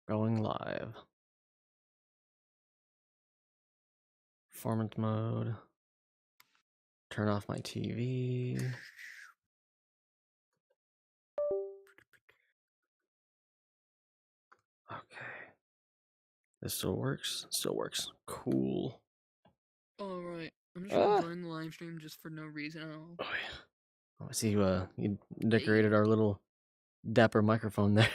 Going live. Performance mode. Turn off my TV. Okay. This still works? Still works. Cool. Alright. I'm just gonna join the live stream just for no reason at all. Oh, yeah. Oh, I see you decorated our little dapper microphone there.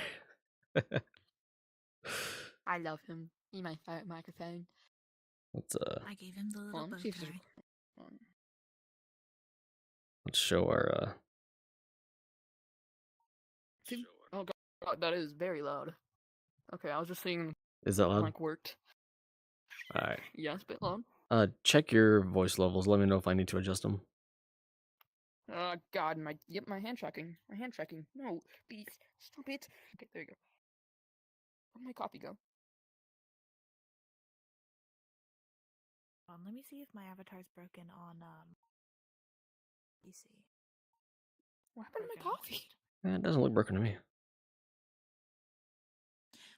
I love him. He's my favorite microphone. Let's I gave him the little bow tie. let's show our Oh god, that is very loud. Okay, I was just seeing Is that loud? mic worked. Alright. Yeah, it's a bit loud. Check your voice levels. Let me know if I need to adjust them. God, my hand tracking. My hand tracking. No, please, stop it. Okay, there you go. Where'd my copy go? Let me see if my avatar's broken on PC. What happened to my coffee? It doesn't look broken to me.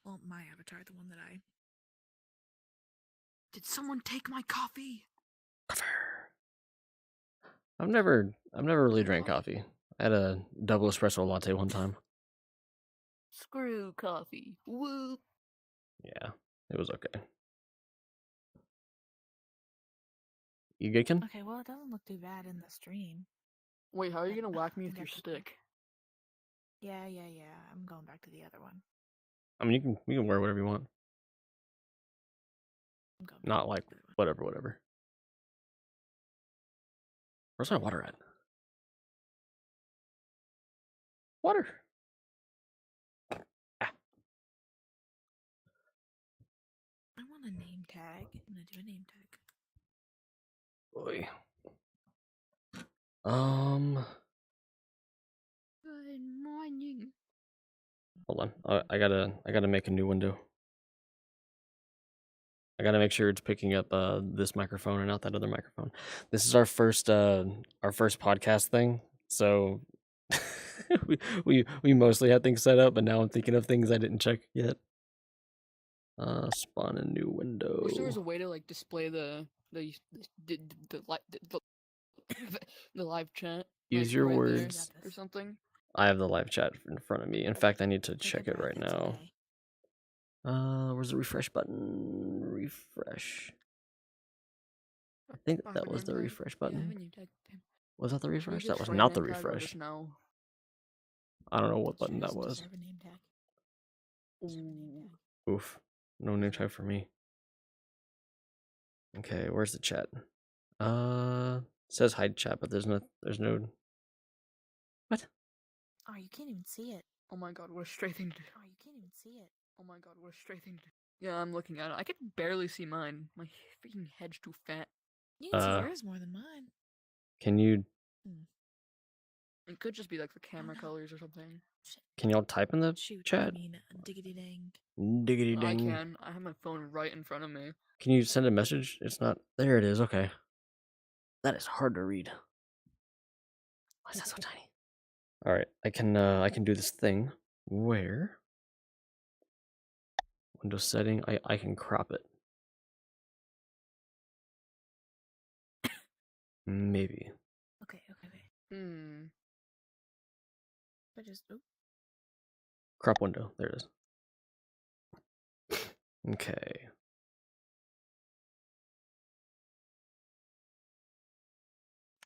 Well, my avatar, the one that I... Did someone take my coffee? I've never really drank coffee. I had a double espresso latte one time. Screw coffee. Woo. Yeah, it was okay. You geeking? Okay, well, it doesn't look too bad in the stream. Wait, how are you gonna whack me with your stick? Yeah. I'm going back to the other one. I mean, you can wear whatever you want. Not like whatever. Where's my water at? Water. I want a name tag. I'm gonna do a name tag. Boy. Good morning. Hold on. I gotta make a new window. I gotta make sure it's picking up this microphone and not that other microphone. This is our first podcast thing, so we mostly had things set up, but now I'm thinking of things I didn't check yet. Spawn a new window. I wish there was a way to like display the live chat. Use like, your right words or something. I have the live chat in front of me. In fact, I need to check it right now. Where's the refresh button? Refresh. I think that was the refresh button. Was that the refresh? That was not the refresh. I don't know what button that was. Oof. No name tag for me. Okay, where's the chat? It says hide chat, but there's no What? Oh, you can't even see it. Oh my god, what a stray thing to do. Oh, you can't even see it. Oh my god, what a stray thing to do. Yeah, I'm looking at it. I can barely see mine. My freaking head's too fat. You can see yours more than mine. Can you... It could just be like the camera colors or something. Can y'all type in the chat? I mean, diggity dang. Diggity dang. I can. I have my phone right in front of me. Can you send a message? It's not... There it is, okay. That is hard to read. Why is that so tiny? Alright, I can do this thing where... Windows setting, I can crop it. Maybe. Okay. I just Crop window. There it is. Okay.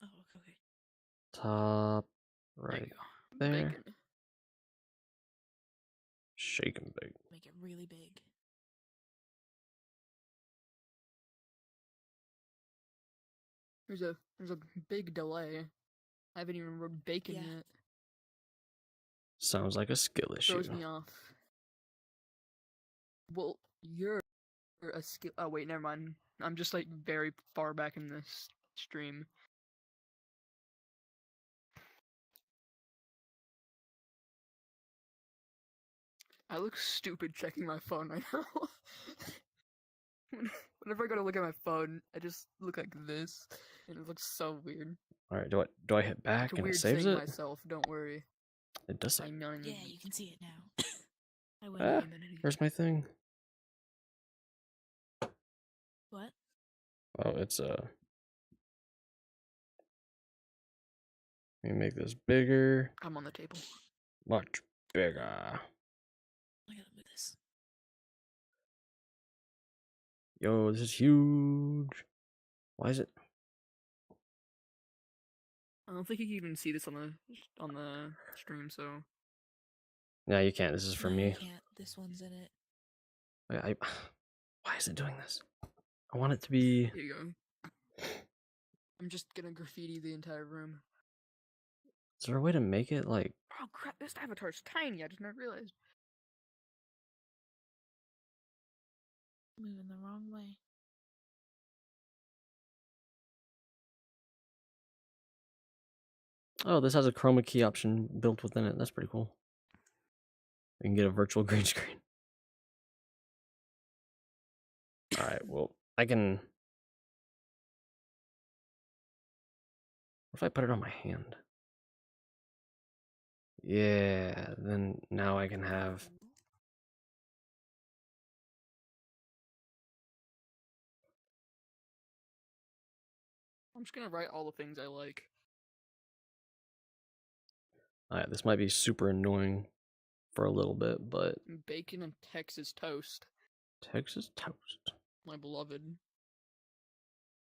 Oh, okay. Top right there. Bacon. Shake and bake. Make it really big. There's a big delay. I haven't even wrote bacon yet. Sounds like a skill issue. Throws me off. Well, you're a skill. Oh wait, never mind. I'm just like very far back in this stream. I look stupid checking my phone right now. Whenever I go to look at my phone, I just look like this, and it looks so weird. All right, do I hit back and it saves it? Myself, don't worry. It does. Yeah, you can see it now. I wouldn't Ah, name it anything. where's my thing? What? Oh, it's let me make this bigger, I'm on the table. much bigger. I gotta move this. Yo, this is huge. Why is it? I don't think you can even see this on the stream. So No, you can't. This is for No, me. you can't. This one's in it. Why is it doing this? I want it to be. here you go. I'm just gonna graffiti the entire room. Is there a way to make it like? Oh crap! This avatar's tiny. I just never realized. Moving the wrong way. Oh, this has a chroma key option built within it. That's pretty cool. We can get a virtual green screen. All right. Well, I can. What if I put it on my hand? Yeah. Then now I can have. I'm just gonna write all the things I like. All right. This might be super annoying for a little bit, but Bacon and Texas toast, Texas toast. my beloved.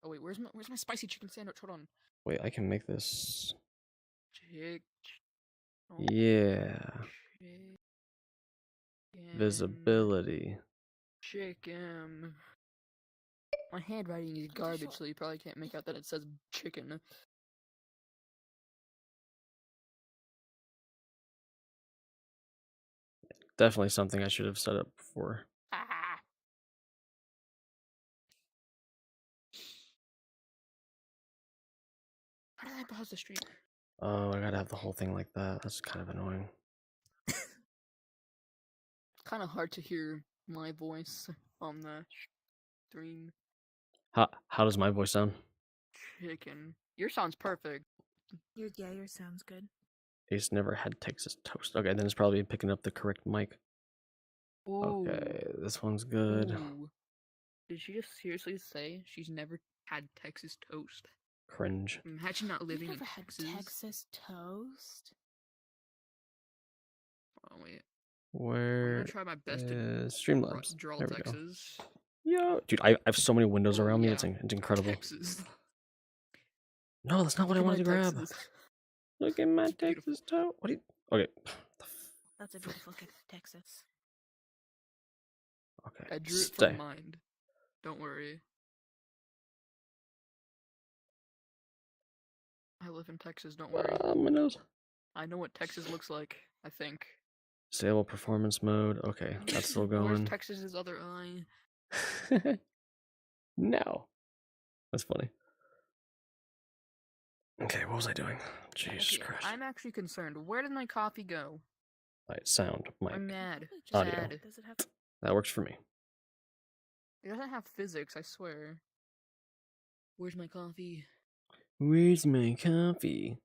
Oh wait, where's my spicy chicken sandwich? Hold on. Wait, I can make this. Chick. oh, Yeah. chicken, Visibility. Chicken. My handwriting is garbage, so you probably can't make out that it says chicken. Definitely something I should have set up before. Ah. How did I pause the stream? Oh, I gotta have the whole thing like that. That's kind of annoying. It's kind of hard to hear my voice on the stream. How does my voice sound? Chicken. Your sounds perfect. Yours sounds good. Ace never had Texas toast. Okay, then it's probably picking up the correct mic. Ooh. Okay, this one's good. Ooh. Did she just seriously say she's never had Texas toast? Cringe. Imagine not living You've in never had Texas. Texas toast? Oh wait. I'm Where gonna try my best to is Streamlabs? draw There we go. Texas. Yo, dude, I have so many windows around me. Yeah, It's incredible. Texas. No, that's not what I Look at wanted to my grab. Texas. Look at my It's beautiful. Texas toast. What do you? Okay. That's a beautiful Texas. Okay. I drew it Stay. from mind. Don't worry. I live in Texas, don't worry. My nose. I know what Texas looks like, I think. Disable performance mode. Okay, that's still Where's going. Texas's other eye? No. That's funny. Okay, what was I doing? Jesus Okay, Christ. I'm actually concerned. Where did my coffee go? Right, sound, mic. I'm mad. Just Audio. Sad. Does it have That works for me. It doesn't have physics, I swear. Where's my coffee? Where's my coffee?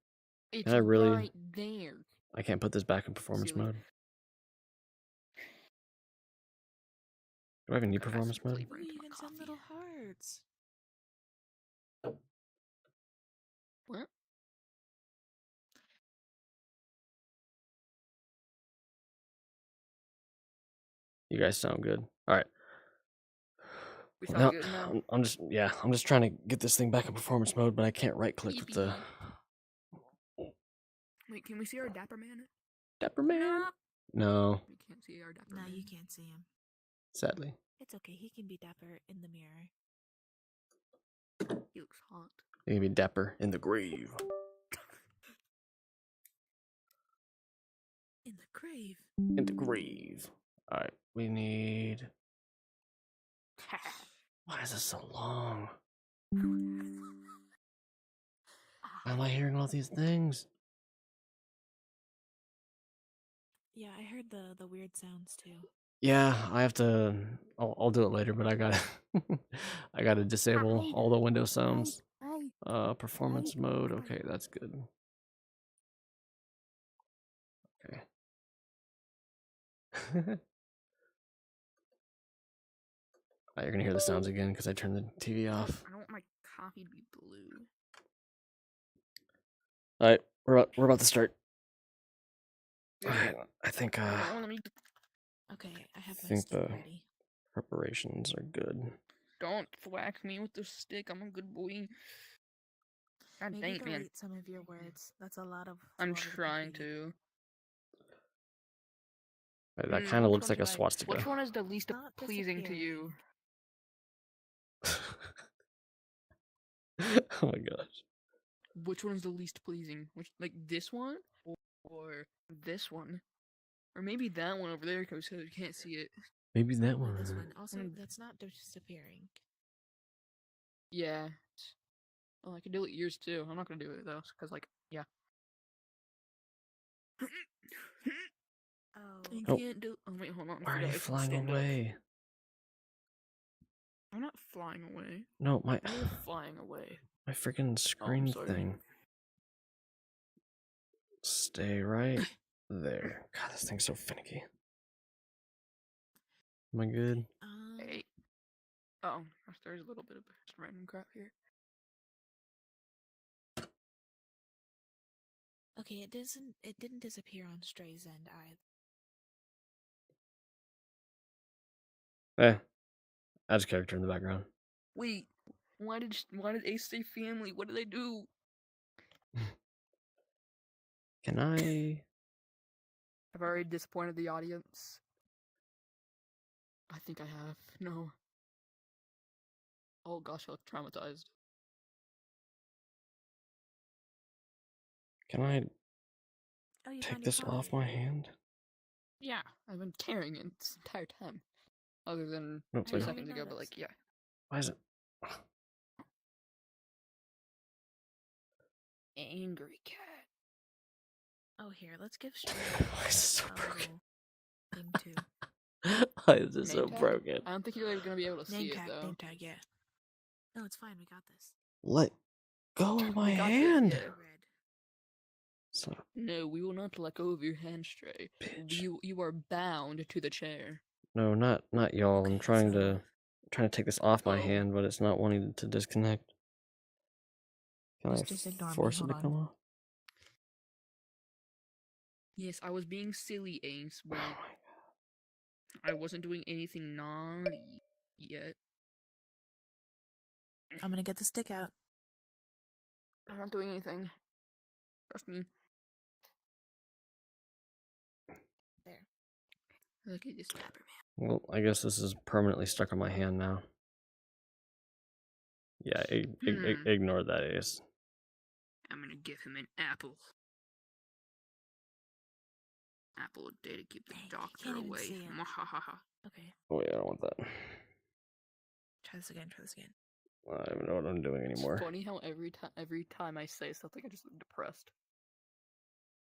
It's I really- right there. I can't put this back in performance Silly. mode. Do I even need God, performance that's really mode? burnt you my can send coffee. little hearts? What? You guys sound good. All right. We sound Now, good now? I'm just trying to get this thing back in performance mode, but I can't right click with the Wait, can we see our Dapper Man? Dapper Man. No, We can't see our Dapper No, Man. you can't see him. sadly. It's okay. He can be dapper in the mirror. He looks hot. You can be dapper in the grave. In the grave. In the grave. All right, we need. Why is this so long? Why am I hearing all these things? Yeah, I heard the weird sounds too. Yeah, I have to. I'll do it later, but I gotta. I gotta disable all the window sounds. Performance mode. Okay, that's good. Okay. You're gonna hear the sounds again because I turned the TV off. I don't want my coffee to be blue. Alright, we're about to start. Really? Alright, I think No, let me. Okay, I have my think stick the- ready. preparations are good. Don't thwack me with the stick. I'm a good boy. God Maybe dang it, man. delete some of your words. That's a lot of. I'm it's a lot of trying graffiti. to. That kind of Which looks like a one's my- swastika. Which one is the least Not pleasing to you? Oh my gosh. Which one is the least pleasing? Which, like this one or this one, or maybe that one over there because you can't see it. Maybe that Probably one. this one. Also, Mm. that's not disappearing. Yeah. Well, I can delete yours too. I'm not gonna do it though, because like, yeah. Oh. You Oh. can't do. Oh wait, hold on. I Why are forgot you I can flying stand up. away? I'm not flying away. No, my You're flying away. my freaking screen sorry. thing. Stay right there. God, this thing's so finicky. Am I good? Hey. Oh, there's a little bit of random crap here. Okay, it doesn't. It didn't disappear on Stray's end either. Add a character in the background. Wait, why did Ace say family? What did they do? Can I? I've already disappointed the audience. I think I have. No. Oh gosh, I look traumatized. Can I Oh, you take found your this off my coffee. hand? Yeah, I've been carrying it this entire time. Other than No, 2 wait. seconds didn't ago, but notice. like, yeah. Why is it? Angry cat. Oh, here, let's give Stray Why is it so a broken? little thing too. Why is it so Name tag? broken? I don't think you're gonna be able to Name see tag, it though. name tag, yeah. No, it's fine. We got this. Let go of my We got this, hand. yeah. Red. Son of No, we will not let go of your hand, Stray. a bitch. You are bound to the chair. No, not y'all. I'm Okay, trying so- to take this off my Oh. hand, but it's not wanting to disconnect. Can Let's I just ignore me, force it hold to on. come off? Yes, I was being silly, Ace, Oh but my I wasn't doing anything naughty yet. I'm gonna get the stick out. I'm not doing anything. Trust me. There. Look at this dapper Well, I guess this is permanently stuck on my hand now. Yeah, Hmm. ignore that, Ace. man. I'm gonna give him an apple. Apple a day to keep the Dang, you doctor can't even away. see him. Mwahaha. Okay, Oh wait, I don't want that. try this again, try this again. I don't even know what I'm doing It's anymore. funny how every time I say something, I just look depressed.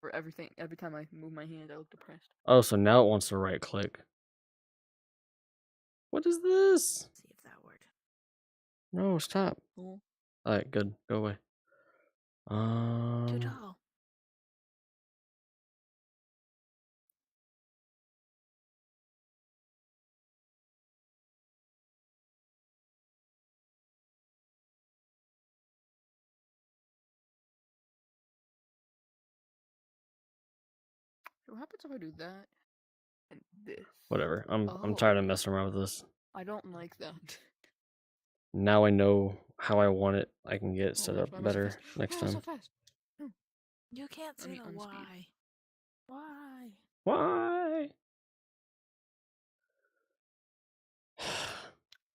Or every time I move my hand, I look depressed. Oh, so now it wants to right click. What is this? See if that worked. No, stop. Oh, Alright, good. Go away. Too tall. what happens if I do that and this? Whatever. I'm Oh. tired of messing around with this. I don't like that. Now I know how I want it. I can get it set Oh, up why am I so better fast? next Oh, so time. fast. You can't Let see me the unspeed. why. Why? Why?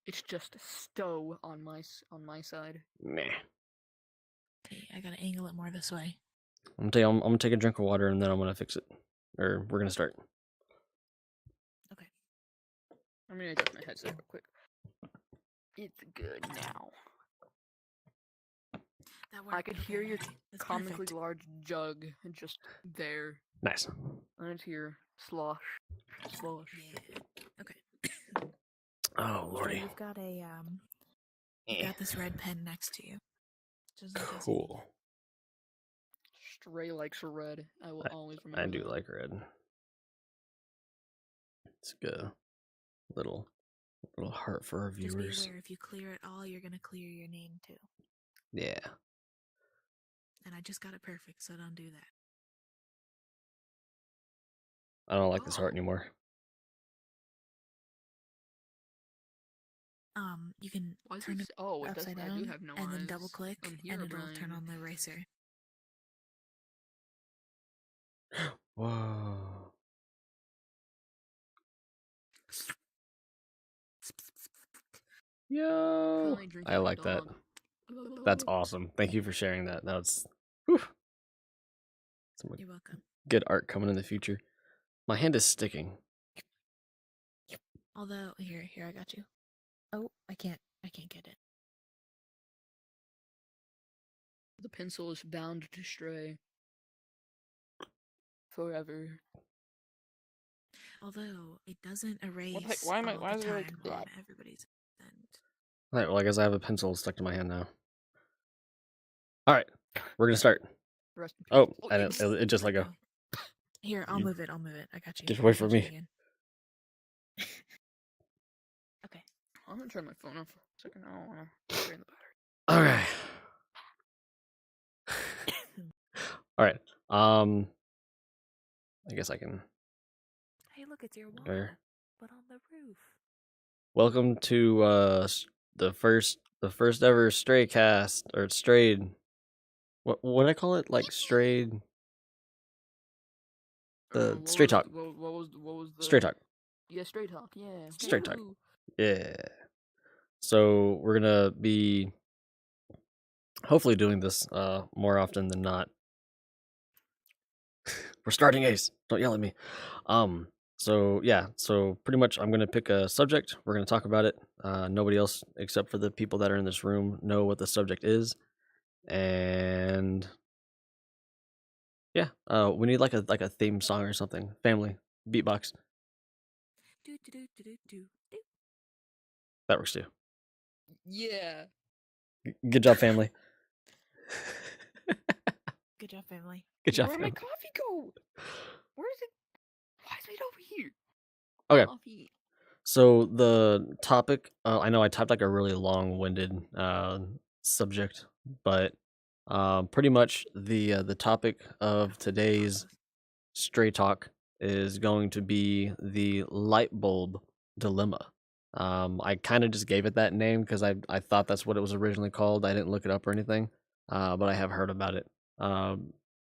It's just a stow on my side. Meh. Okay, I gotta angle it more this way. I'm gonna take a drink of water and then I'm gonna fix it. Or we're gonna start. I'm gonna adjust my headset real quick. It's good now. That I worked. could Okay, hear your okay, that's comically perfect. large jug just there. Nice. And it's here. Slosh. Slosh. Yeah. Okay. Oh So lordy. you've got a Eh. you got this red pen next to you. Just in case you need Cool. Stray likes red. I will always I remember do that. like red. It's good. Little little heart for our Just be viewers. aware, if you clear it all, you're gonna clear your name too. Yeah. And I just got it perfect, so don't do that. I don't like this heart Oh. anymore. You can Why is turn this? it Oh, it does. upside I do down have no and then eyes. double click, I'm and here, it'll turn Brian. on the eraser. Whoa. Yo. Finally drinking I my like that. dog. That's awesome. Thank you for sharing that. That's whew, some You're welcome. good art coming in the future. My hand is sticking. Although here, I got you. Oh, I can't get it. The pencil is bound to stray forever. Although it doesn't erase What the heck? Why am I? all Why the is it like time that? on everybody's end. All right, well, I guess I have a pencil stuck to my hand now. All right, we're gonna start. Rest in peace. Oh, and yes. it just let go. Here, I'll You- move it. I got you. Get away I'll from touch it me. again. Okay. I'm gonna turn my phone off for a second. I don't wanna drain the battery. All right. All right. I guess I can. Hey, look, it's your wall, There. but on the roof. Welcome to the first ever stray cast or strayed. What I call it? Like strayed. The What Stray was- Talk. What was the Stray Talk. Yeah, Stray Talk. Yeah. Stray Talk. Woo. Yeah. So we're gonna be hopefully doing this more often than not. We're starting Ace. Don't yell at me. So yeah, so pretty much I'm gonna pick a subject. We're gonna talk about it. Nobody else except for the people that are in this room know what the subject is. And yeah, we need like a theme song or something. Family beatbox. Do do do do do do. do. That works too. Yeah. Good job, family. Good job, family. Good job, Where'd my family. coffee go? Where is it? Why is it over here? Okay. Coffee. So the topic, I know I typed like a really long-winded subject, but pretty much the topic of today's Stray Talk is going to be the light bulb dilemma. I kind of just gave it that name because I thought that's what it was originally called. I didn't look it up or anything, but I have heard about it.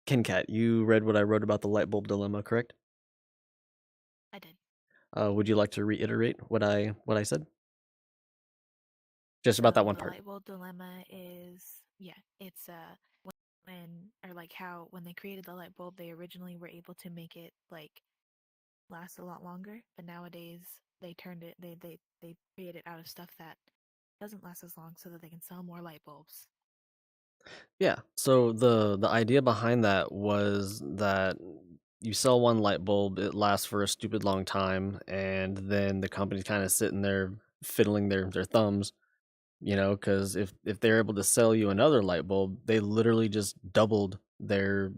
KinCat, you read what I wrote about the light bulb dilemma, correct? I did. Would you like to reiterate what I said? Just about that one The part. light bulb dilemma is it's when or like how when they created the light bulb, they originally were able to make it like last a lot longer, but nowadays they turned it they created it out of stuff that doesn't last as long so that they can sell more light bulbs. Yeah. So the idea behind that was that you sell one light bulb, it lasts for a stupid long time, and then the company's kind of sitting there fiddling their thumbs, because if they're able to sell you another light bulb, they literally just doubled their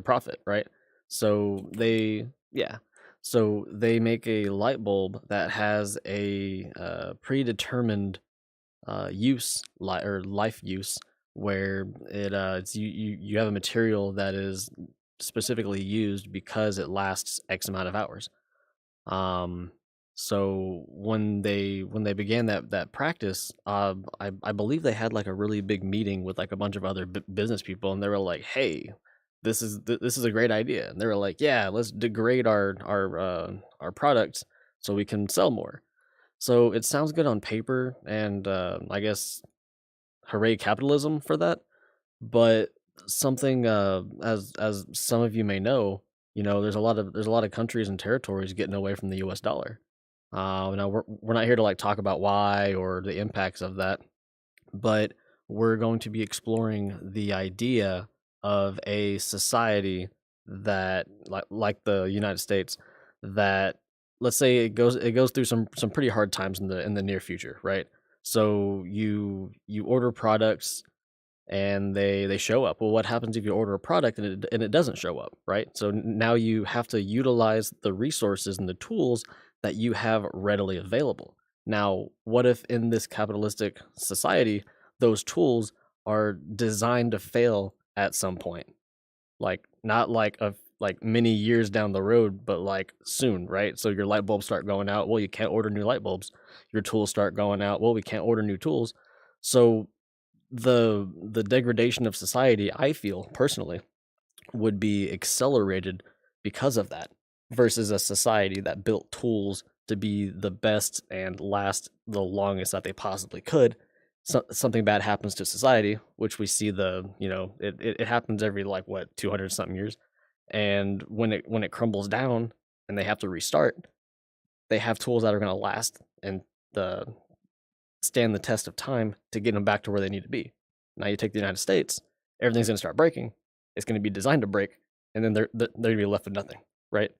profit, right? So they make a light bulb that has a predetermined life use where it's you have a material that is specifically used because it lasts X amount of hours. So when they began that practice, I believe they had like a really big meeting with like a bunch of other business people, and they were like, "Hey, this is a great idea." And they were like, "Yeah, let's degrade our products so we can sell more." So it sounds good on paper, and I guess hooray capitalism for that. But something as some of you may know, there's a lot of countries and territories getting away from the U.S. dollar. Now we're not here to like talk about why or the impacts of that, but we're going to be exploring the idea of a society that like the United States, that let's say it goes through some pretty hard times in the near future, right? So you order products and they show up. Well, what happens if you order a product and it doesn't show up, right? So now you have to utilize the resources and the tools that you have readily available. Now, what if in this capitalistic society, those tools are designed to fail at some point? Like not like like many years down the road, but like soon, right? So your light bulbs start going out. Well, you can't order new light bulbs. Your tools start going out. Well, we can't order new tools. So the degradation of society, I feel personally, would be accelerated because of that, versus a society that built tools to be the best and last the longest that they possibly could. Something bad happens to society, which we see it happens every like what 200 something years, and when it crumbles down and they have to restart, they have tools that are going to last and the stand the test of time to get them back to where they need to be. Now you take the United States, everything's going to start breaking. It's going to be designed to break, and then they're going to be left with nothing, right?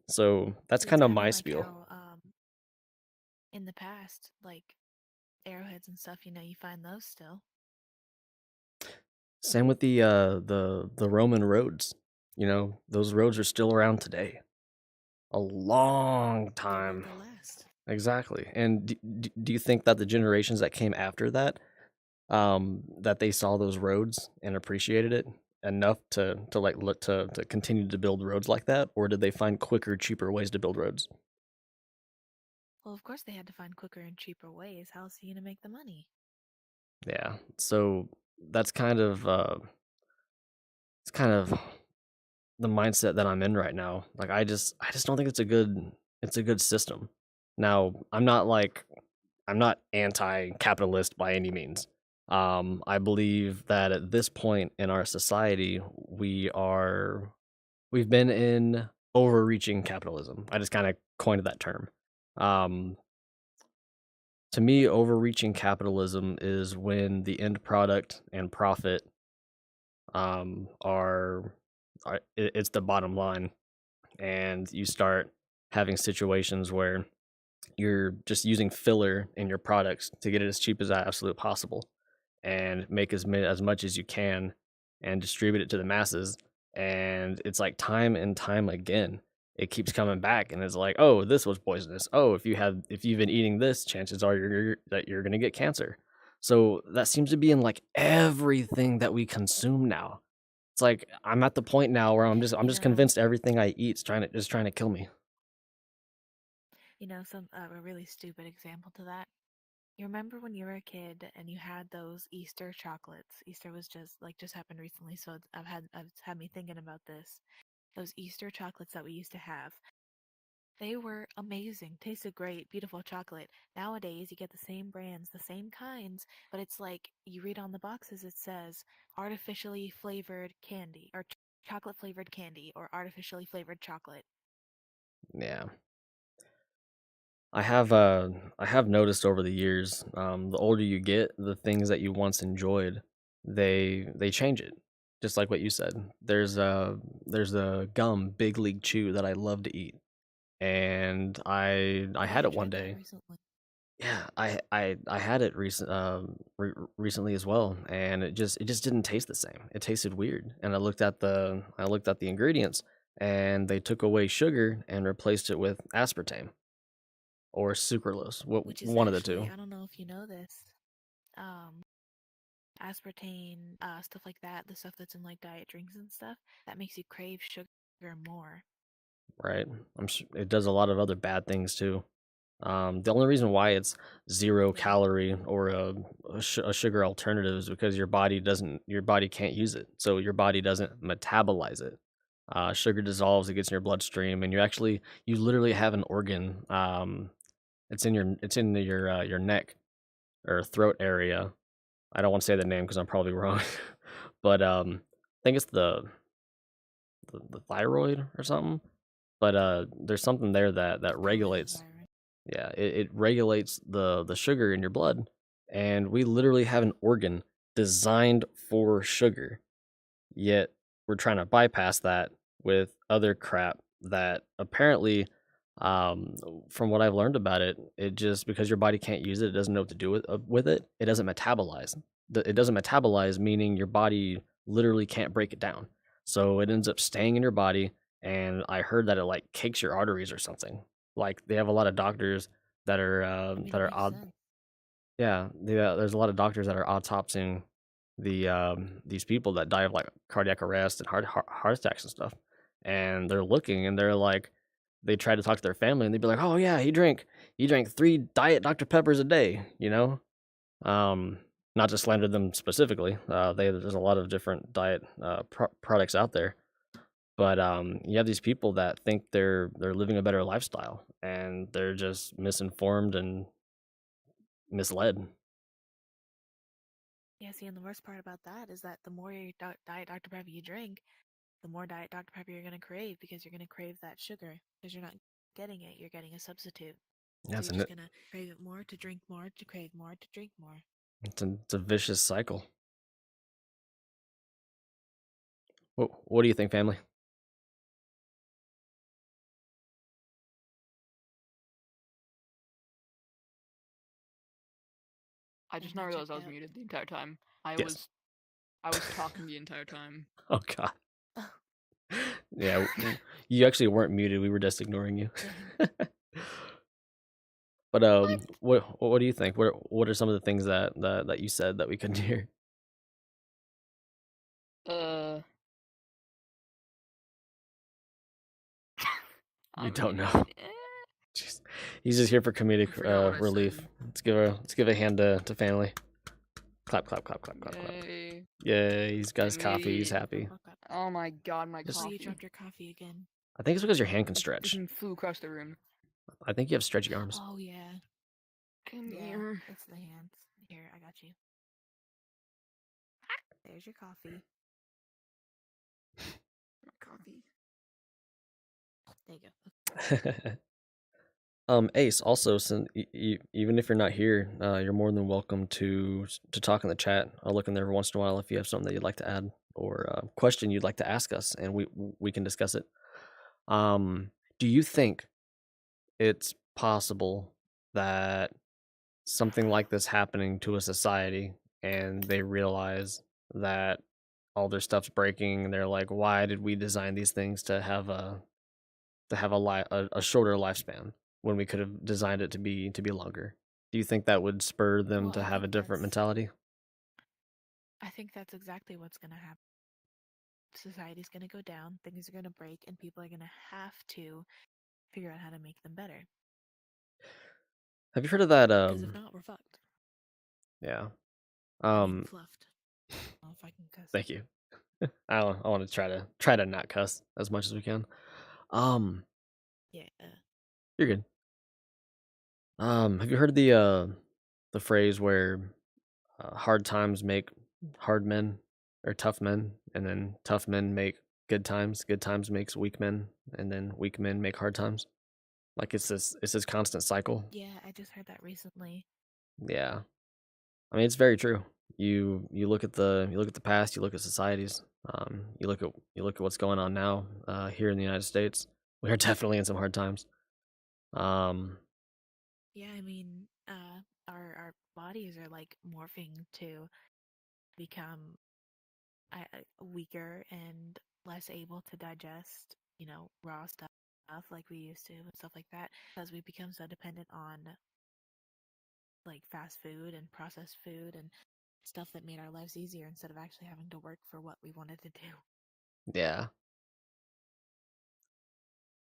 So that's It's kind of kind of my like spiel. how in the past, like arrowheads and stuff, you find those still. Same with the Roman roads. Those roads are still around today. A long They're time. built to last. Exactly. And do you think that the generations that came after that, that they saw those roads and appreciated it enough to like look to continue to build roads like that, or did they find quicker, cheaper ways to build roads? Well, of course they had to find quicker and cheaper ways. How else are you gonna make the money? Yeah. So that's kind of it's kind of the mindset that I'm in right now. Like I just don't think it's a good system. Now, I'm not anti-capitalist by any means. I believe that at this point in our society, we've been in overreaching capitalism. I just kind of coined that term. Um, to me, overreaching capitalism is when the end product and profit are it's the bottom line, and you start having situations where you're just using filler in your products to get it as cheap as absolutely possible and make as much as you can and distribute it to the masses. And it's like time and time again, it keeps coming back, and it's like, oh, this was poisonous. Oh, if you've been eating this, chances are that you're gonna get cancer. So that seems to be in like everything that we consume now. It's like I'm at the point now where I'm You just know, convinced everything I eat is trying to kill me. some a really stupid example to that. You remember when you were a kid and you had those Easter chocolates? Easter was just happened recently, so it's had me thinking about this. Those Easter chocolates that we used to have. They were amazing, tasted great, beautiful chocolate. Nowadays, you get the same brands, the same kinds, but it's like you read on the boxes, it says artificially flavored candy or chocolate flavored candy or artificially flavored chocolate. Yeah. I have noticed over the years, the older you get, the things that you once enjoyed, they change it. Just like what you said. There's a gum, Big League Chew, that I love to eat. And I Oh, had I it one tried that day. recently. Yeah, I had it recently as well, and it just didn't taste the same. It tasted weird. And I looked at the ingredients, and they took away sugar and replaced it with aspartame or sucralose. Which is One of the actually, two. I don't know if you know this, um, aspartame, stuff like that, the stuff that's in like diet drinks and stuff, that makes you crave sugar more. Right? It does a lot of other bad things too. The only reason why it's 0 Yeah. calorie or a sugar alternative is because your body can't use it. So your body doesn't metabolize it. Sugar dissolves, it gets in your bloodstream, and you literally have an organ. It's in your neck or throat area. I don't want to say the name because I'm probably wrong, but I think it's the thyroid or something. But there's something there that Probably the regulates. thyroid. Yeah, it regulates the sugar in your blood, and we literally have an organ designed for sugar. Yet we're trying to bypass that with other crap that apparently From what I've learned about it, it just because your body can't use it, it doesn't know what to do with it. It doesn't metabolize. It doesn't metabolize, meaning your body literally can't break it down. So it ends up staying in your body. And I heard that it like cakes your arteries or something. Like they have a lot of doctors that are I mean, that it are makes sense. yeah, there's a lot of doctors that are autopsying these people that die of like cardiac arrest and heart attacks and stuff. And they're looking and they're like they try to talk to their family and they'd be like, "Oh yeah, he drank 3 diet Dr. Peppers a day," you know? Um Not to slander them specifically. There's a lot of different diet products out there. But you have these people that think they're living a better lifestyle and they're just misinformed and misled. Yeah, see, and the worst part about that is that the more Diet Dr. Pepper you drink, the more Diet Dr. Pepper you're going to crave because you're going to crave that sugar because you're not getting it. You're getting a substitute. Yeah, So you're just going to crave it more to drink more to crave more to drink more. it's a vicious cycle. What do you think, family? I just And now I realized I checked was out. muted the entire time. I Yes. was talking the entire time. Oh God. Oh, Yeah, you actually weren't muted. We were just ignoring you. dang. But what do you think? What are some of the things that you said that we couldn't hear? Uh, You I don't mean, know. Jeez. He's just here for comedic forgot what I relief. said. Let's give a hand to family. Clap clap clap clap clap clap. Yay. Yeah, he's got his coffee. He's Yay. happy. Oh my god, my Just- Oh, you coffee. dropped your coffee again. I think it's because your hand can It stretch. freaking flew across the room. I think you have stretchy arms. Oh, yeah. Come Yeah, here. it's the hands. Here, I got you. There's your coffee. My coffee. There you go. Ace. Also, since even if you're not here, you're more than welcome to talk in the chat. I'll look in there once in a while if you have something that you'd like to add or a question you'd like to ask us, and we can discuss it. Do you think it's possible that something like this happening to a society and they realize that all their stuff's breaking and they're like, why did we design these things to have a shorter lifespan when we could have designed it to be longer? Do you think that would spur them Well, to I have a think different that's- mentality? I think that's exactly what's going to happen. Society's going to go down, things are going to break, and people are going to have to figure out how to make them better. Have you heard of that? Because if not, we're fucked. Yeah. I mean, fluffed. I don't know if I can cuss. Thank you. I want to try to not cuss as much as we can. Yeah. You're good. Have you heard the phrase where hard times make hard men or tough men, and then tough men make good times makes weak men, and then weak men make hard times? Like it's this constant cycle. Yeah, I just heard that recently. Yeah. I mean, it's very true. You look at the past, you look at societies, you look at what's going on now here in the United States. We are definitely in some hard times. Yeah, I mean, our bodies are like morphing to become weaker and less able to digest, raw stuff like we used to and stuff like that, because we become so dependent on like fast food and processed food and stuff that made our lives easier instead of actually having to work for what we wanted to do. Yeah.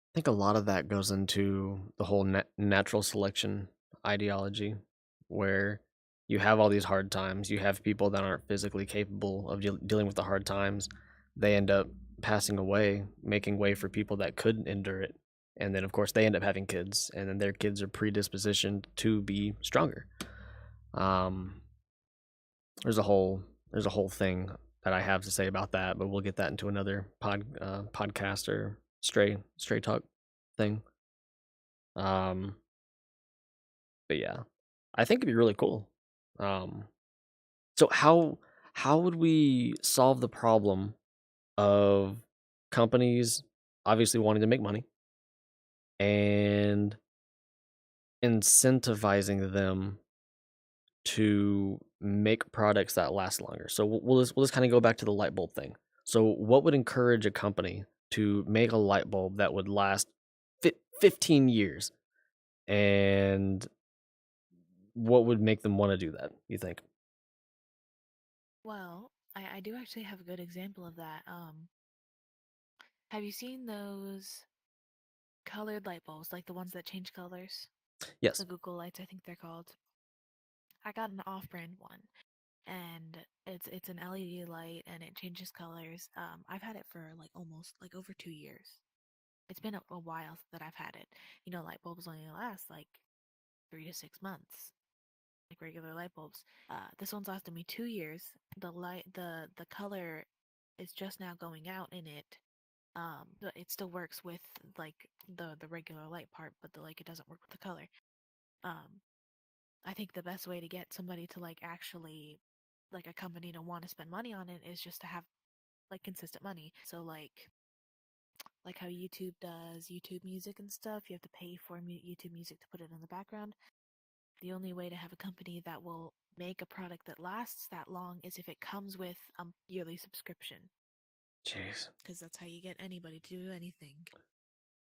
I think a lot of that goes into the whole natural selection ideology, where you have all these hard times. You have people that aren't physically capable of dealing with the hard times. They end up passing away, making way for people that could endure it. And then, of course, they end up having kids, and then their kids are predispositioned to be stronger. Um, there's a whole thing that I have to say about that, but we'll get that into another podcast or stray talk thing. But yeah, I think it'd be really cool. So how would we solve the problem of companies obviously wanting to make money, and incentivizing them to make products that last longer. So we'll just kind of go back to the light bulb thing. So what would encourage a company to make a light bulb that would last 15 years? And what would make them want to do that, you think? Well, I do actually have a good example of that. Have you seen those colored light bulbs, like the ones that change colors? Yes. The Google lights, I think they're called. I got an off-brand one, and it's an LED light, and it changes colors. I've had it for like almost like over 2 years. It's been a while that I've had it. You know, light bulbs only last like 3 to 6 months, like regular light bulbs. This one's lasted me 2 years. The color is just now going out in it. But it still works with like the regular light part, but it doesn't work with the color. Um, I think the best way to get somebody to like actually like a company to want to spend money on it is just to have like consistent money. So like how YouTube does YouTube Music and stuff, you have to pay for YouTube Music to put it in the background. The only way to have a company that will make a product that lasts that long is if it comes with a yearly subscription, Jeez. because that's how you get anybody to do anything.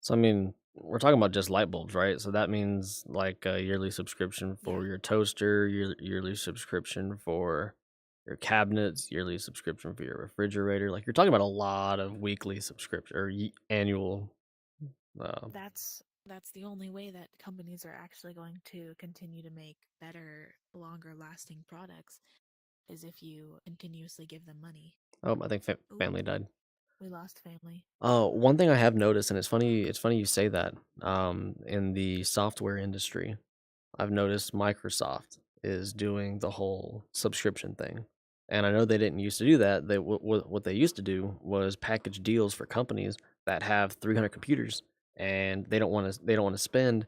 So I mean, we're talking about just light bulbs, right? So that means like a yearly subscription for Yeah. your toaster, yearly subscription for your cabinets, yearly subscription for your refrigerator. Like you're talking about a lot of weekly subscription or annual. That's the only way that companies are actually going to continue to make better, longer lasting products is if you continuously give them money. Oh, I think Ooh, family died. we lost family. One thing I have noticed, and it's funny. It's funny you say that. In the software industry, I've noticed Microsoft is doing the whole subscription thing, and I know they didn't used to do that. They what they used to do was package deals for companies that have 300 computers, and they don't want to spend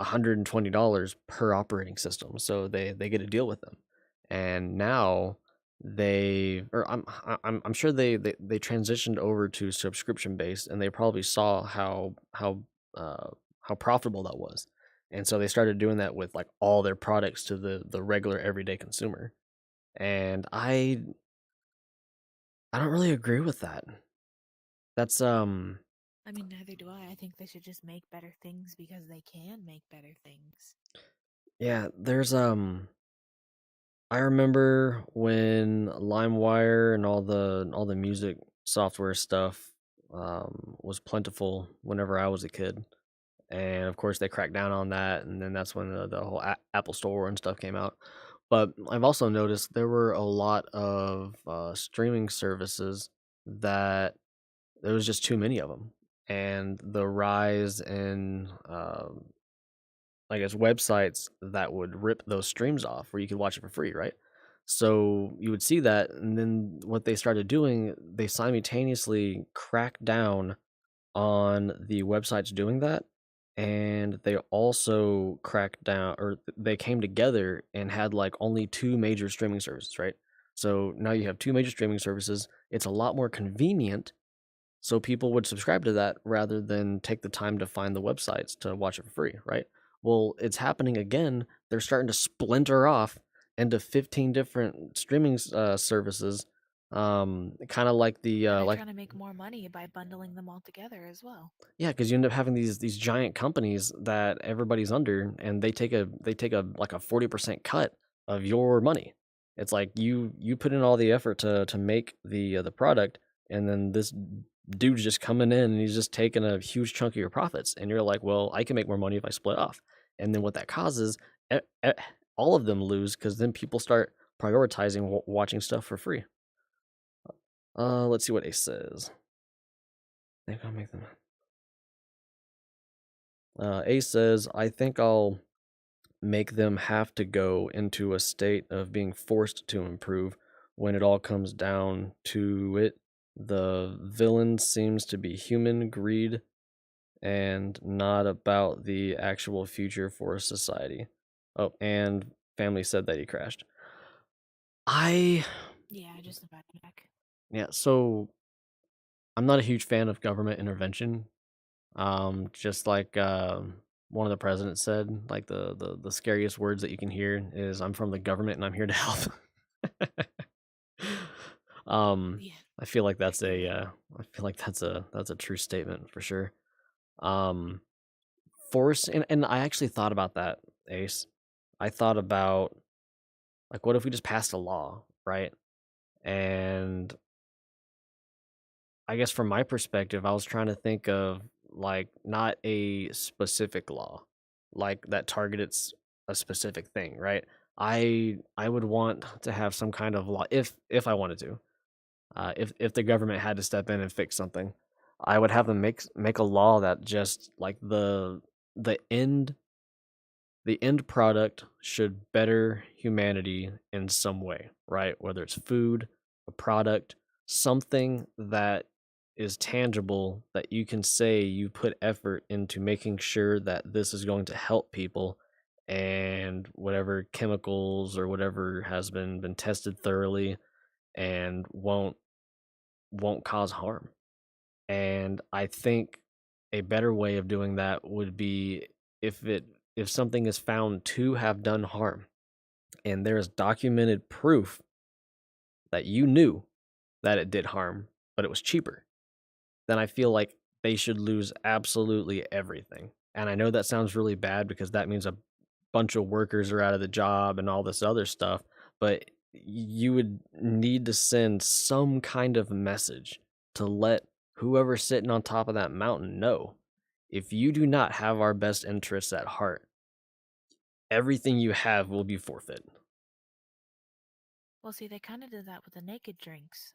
$120 per operating system, so they get a deal with them, and now I'm sure they transitioned over to subscription based, and they probably saw uh, how profitable that was, and so they started doing that with like all their products to the regular everyday consumer, and I don't really agree with that. That's I mean, neither do I. I think they should just make better things because they can make better things. yeah, there's I remember when LimeWire and all the music software stuff was plentiful whenever I was a kid, and of course they cracked down on that, and then that's when the whole Apple Store and stuff came out. But I've also noticed there were a lot of streaming services that there was just too many of them, and the rise in I guess websites that would rip those streams off where you could watch it for free, right? So you would see that, and then what they started doing, they simultaneously cracked down on the websites doing that, and they also cracked down, or they came together and had like only two major streaming services, right? So now you have two major streaming services. It's a lot more convenient, so people would subscribe to that rather than take the time to find the websites to watch it for free, right? Well, it's happening again. They're starting to splinter off into 15 different streaming services. Kind of like the And they're like trying to make more money by bundling them all together as well. yeah, because you end up having these giant companies that everybody's under, and they take a like a 40% cut of your money. It's like you put in all the effort to make the product, and then this dude's just coming in and he's just taking a huge chunk of your profits, and you're like, well, I can make more money if I split off. And then what that causes, e- e- all of them lose because then people start prioritizing watching stuff for free. Let's see what Ace says. I think I'll make them. Ace says, I think I'll make them have to go into a state of being forced to improve. When it all comes down to it, the villain seems to be human greed and not about the actual future for society. Oh, and family said that he crashed. I Yeah, just about back. Yeah, so I'm not a huge fan of government intervention. Just like one of the presidents said, like the scariest words that you can hear is "I'm from the government and I'm here to help." um, Yeah, I feel like I that's hear a it. I feel like that's a true statement for sure. Um, force and I actually thought about that, Ace. I thought about like what if we just passed a law, right? And I guess from my perspective, I was trying to think of like not a specific law, like that targeted a specific thing, right? I would want to have some kind of law if I wanted to. If the government had to step in and fix something, I would have them make a law that just like the end the end product should better humanity in some way, right? Whether it's food, a product, something that is tangible that you can say you put effort into making sure that this is going to help people and whatever chemicals or whatever has been tested thoroughly and won't cause harm. And I think a better way of doing that would be if it if something is found to have done harm and there is documented proof that you knew that it did harm, but it was cheaper, then I feel like they should lose absolutely everything. And I know that sounds really bad because that means a bunch of workers are out of the job and all this other stuff, but you would need to send some kind of message to let whoever's sitting on top of that mountain know if you do not have our best interests at heart, everything you have will be forfeit. Well, see, they kind of did that with the naked drinks.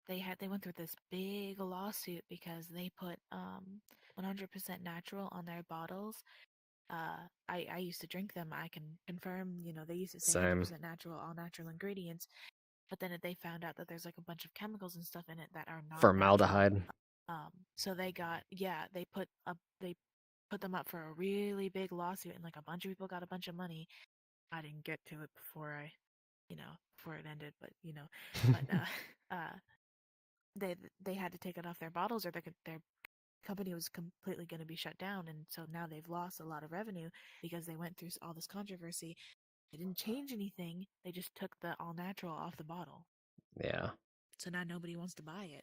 They went through this big lawsuit because they put 100% natural on their bottles. I used to drink them. I can confirm, they used to say Same. 100% natural, all natural ingredients. But then they found out that there's like a bunch of chemicals and stuff in it that are not natural. Formaldehyde. So they put them up for a really big lawsuit, and like a bunch of people got a bunch of money. I didn't get to it before it ended, but uh, they had to take it off their bottles, or their company was completely going to be shut down, and so now they've lost a lot of revenue because they went through all this controversy. They didn't change anything. They just took the all natural off the bottle. Yeah. So now nobody wants to buy it.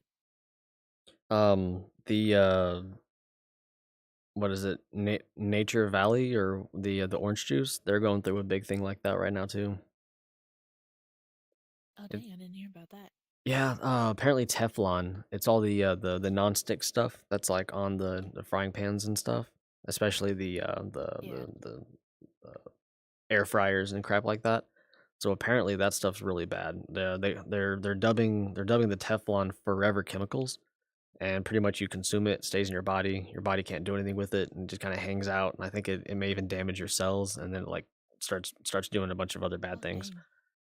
The what is it? Nature Valley or the orange juice? They're going through a big thing like that right now too. Oh It, dang, I didn't hear about that. yeah, apparently Teflon. It's all the non-stick stuff that's like on the frying pans and stuff, especially Yeah. the air fryers and crap like that. So apparently that stuff's really bad. They're dubbing the Teflon forever chemicals, and pretty much you consume it, stays in your body. Your body can't do anything with it, and just kind of hangs out. And I think it may even damage your cells, and then like starts doing a bunch of other bad Oh things. dang.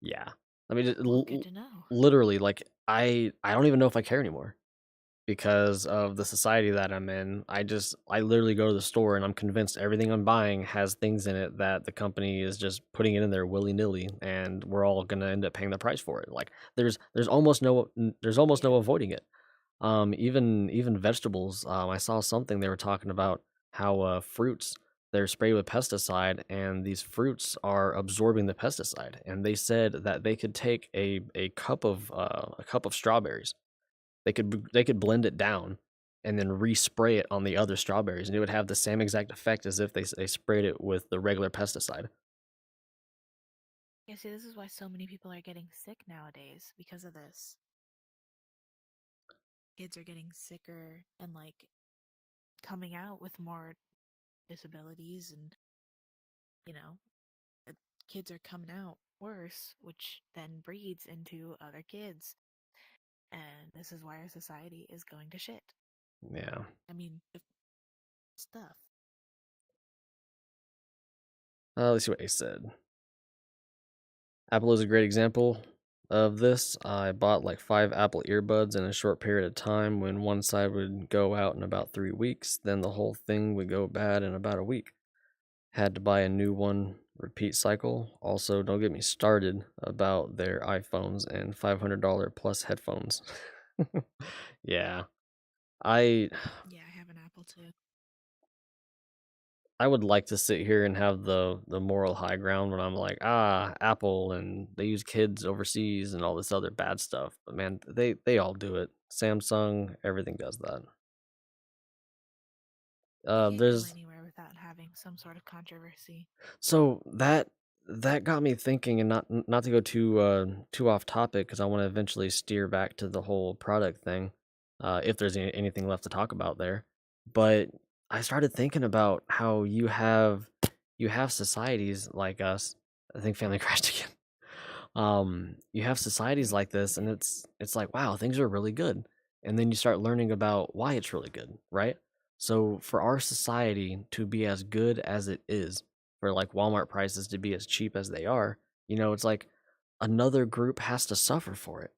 Yeah, I mean, Well, good to know. literally, like I don't even know if I care anymore because of the society that I'm in. I literally go to the store and I'm convinced everything I'm buying has things in it that the company is just putting it in there willy nilly, and we're all gonna end up paying the price for it. Like there's almost no Yeah. avoiding it. Even vegetables. I saw something they were talking about how fruits they're sprayed with pesticide, and these fruits are absorbing the pesticide. And they said that they could take a cup of strawberries. They could blend it down and then respray it on the other strawberries, and it would have the same exact effect as if they sprayed it with the regular pesticide. Yeah, see, this is why so many people are getting sick nowadays because of this. Kids are getting sicker and like coming out with more disabilities, and you know, uh, kids are coming out worse, which then breeds into other kids. And this is why our society is going to shit. Yeah. I mean, stuff. Let's see what Ace said. Apple is a great example of this. I bought like 5 Apple earbuds in a short period of time when one side would go out in about 3 weeks, then the whole thing would go bad in about a week. Had to buy a new one, repeat cycle. Also, don't get me started about their iPhones and $500 plus headphones. Yeah. I Yeah, I have an Apple Apple too. I would like to sit here and have the moral high ground when I'm like, ah, Apple and they use kids overseas and all this other bad stuff. But man, they all do it. Samsung, everything does that. You can't go There's anywhere without having some sort of controversy. so that got me thinking, and not to go too off topic because I want to eventually steer back to the whole product thing, if there's anything left to talk about there. But I started thinking about how you have societies like us. I think family crashed again. You have societies like this, and it's like, wow, things are really good, and then you start learning about why it's really good, right? So for our society to be as good as it is, for like Walmart prices to be as cheap as they are, it's like another group has to suffer for it.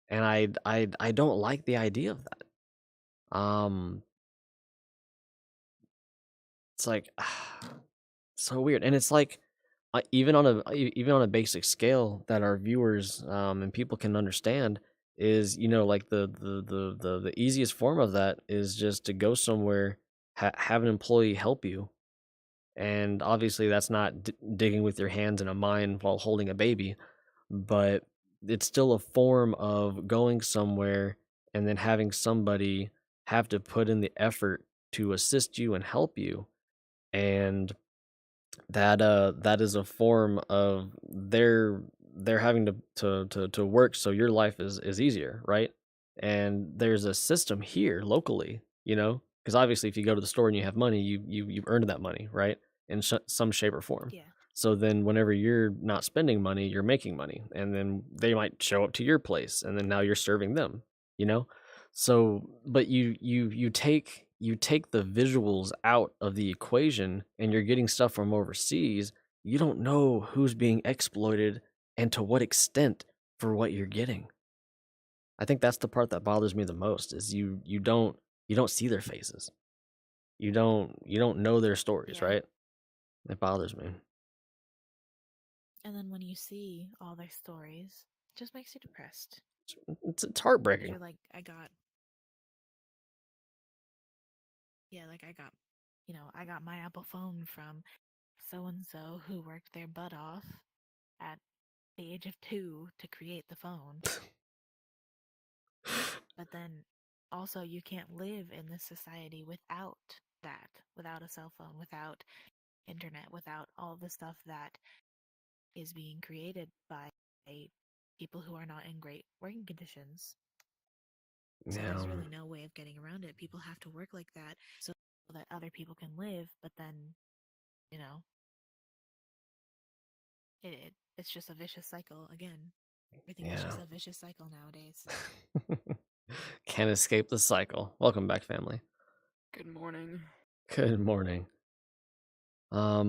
And I don't like the idea of that. It's like so weird. And it's like even on a basic scale that our viewers and people can understand is like the easiest form of that is just to go somewhere, have an employee help you. And obviously, that's not digging with your hands in a mine while holding a baby, but it's still a form of going somewhere and then having somebody have to put in the effort to assist you and help you. And that is a form of they're having to work so your life is easier, right? And there's a system here locally, because obviously if you go to the store and you have money, you've earned that money, right? In some shape or form. Yeah. So then whenever you're not spending money, you're making money, and then they might show up to your place, and then now you're serving them, you know? So, but you take the visuals out of the equation and you're getting stuff from overseas, you don't know who's being exploited and to what extent for what you're getting. I think that's the part that bothers me the most is you don't see their faces. You don't know their stories, Yeah. right? It bothers me. And then when you see all their stories, it just makes you depressed. It's 'Cause heartbreaking. you're like, I got my Apple phone from so and so who worked their butt off at the age of 2 to create the phone. But then also, you can't live in this society without that, without a cell phone, without internet, without all the stuff that is being created by people who are not in great working conditions. So Yeah. there's really no way of getting around it. People have to work like that so that other people can live, but then, you know, it's just a vicious cycle again. Everything is Yeah. just a vicious cycle nowadays. Can't escape the cycle. Welcome back, family. Good morning. Good morning. All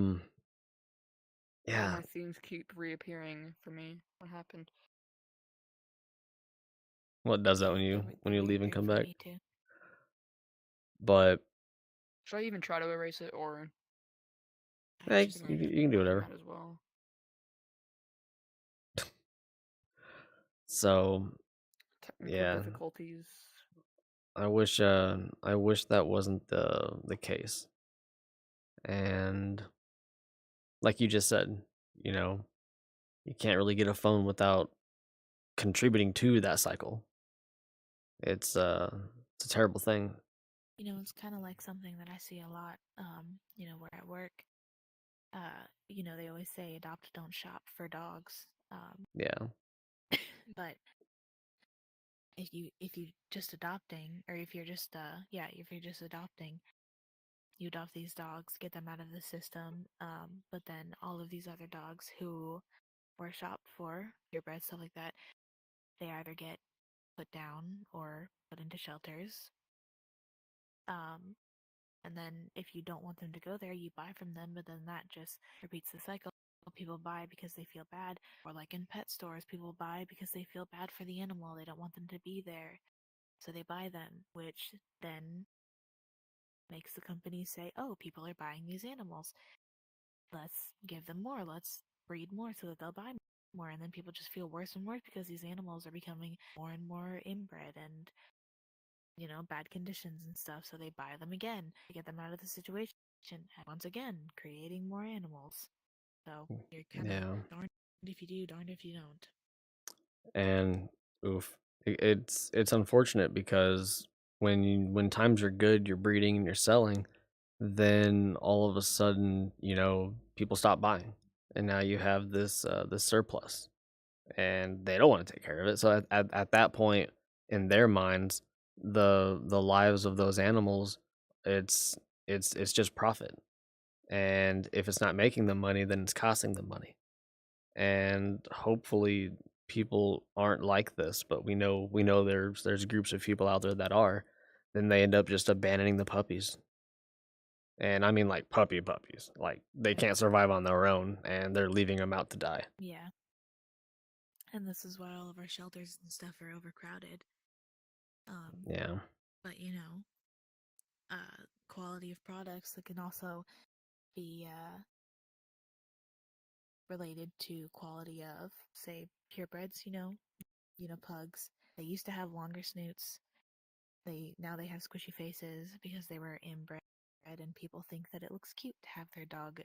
Yeah. my themes keep reappearing for me. What happened? What does that Yeah, when you they're leave and reappearing come for back? me too. But Should I even try to erase it, or I hey, just should I might. you can do whatever. might as well? So Technical yeah, difficulties. I wish that wasn't the case. And like you just said, you know, you can't really get a phone without contributing to that cycle. It's a terrible thing. It's kind of like something that I see a lot. Where I work, they always say adopt, don't shop for dogs. Yeah. But if you just adopting, or if you're just adopting, you adopt these dogs, get them out of the system. But then all of these other dogs who were shopped for, purebred, stuff like that, they either get put down or put into shelters. Um, And then if you don't want them to go there, you buy from them, but then that just repeats the cycle. People buy because they feel bad, or like in pet stores, people buy because they feel bad for the animal. They don't want them to be there. So they buy them, which then makes the company say, oh, people are buying these animals. Let's give them more. Let's breed more so that they'll buy more. And then people just feel worse and worse because these animals are becoming more and more inbred. And bad conditions and stuff. So they buy them again to get them out of the situation. And once again, creating more animals. So you're kind of Yeah. darned if you do, darned if you don't. And oof, it's unfortunate because when times are good, you're breeding and you're selling, then all of a sudden, people stop buying, and now you have this surplus, and they don't want to take care of it. So at that point, in their minds, the lives of those animals, it's it's just profit, and if it's not making them money, then it's costing them money. And hopefully people aren't like this, but we know there's groups of people out there that are. Then they end up just abandoning the puppies, and I mean like puppies, like they can't survive on their own and they're leaving them out to die. Yeah. And this is why all of our shelters and stuff are overcrowded. Yeah. But quality of products that can also be related to quality of, say, purebreds. Pugs. They used to have longer snoots. Now they have squishy faces because they were inbred, and people think that it looks cute to have their dog